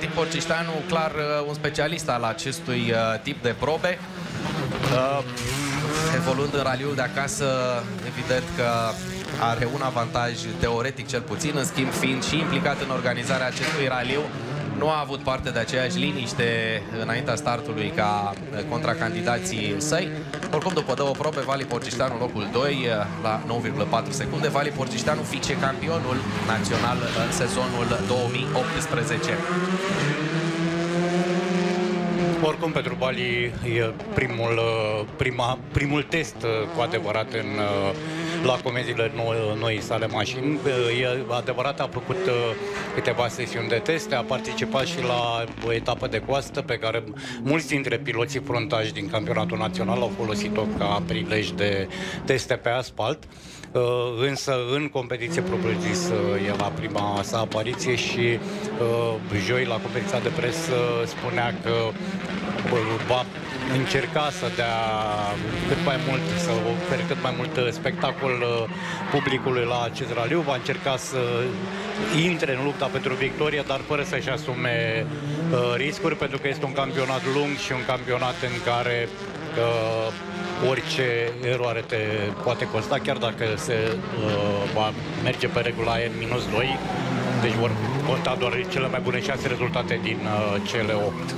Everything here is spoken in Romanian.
Valentin Porcișteanu, clar un specialist al acestui tip de probe. Evoluând în raliul de acasă, evident că are un avantaj teoretic cel puțin, în schimb fiind și implicat în organizarea acestui raliu, nu a avut parte de aceeași liniște înaintea startului ca contracandidații săi. Oricum, după două probe, Vali Porcișteanu locul 2 la 9,4 secunde. Vali Porcișteanu vicecampionul național în sezonul 2018. Oricum, pentru Vali e primul test cu adevărat la comediile noi sale mașini. E adevărat, a făcut câteva sesiuni de teste, a participat și la o etapă de coastă pe care mulți dintre piloții frontași din campionatul național au folosit-o ca prilej de teste pe asfalt. Însă în competiție propriu-zis e la prima sa apariție și joi la conferința de presă spunea că va încerca să dea cât mai mult, să ofere cât mai mult spectacol publicului la acest raliu, va încerca să intre în lupta pentru victorie, dar fără să-și asume riscuri, pentru că este un campionat lung și un campionat în care orice eroare te poate costa, chiar dacă se va merge pe regula N-2, deci vor conta doar cele mai bune 6 rezultate din cele 8.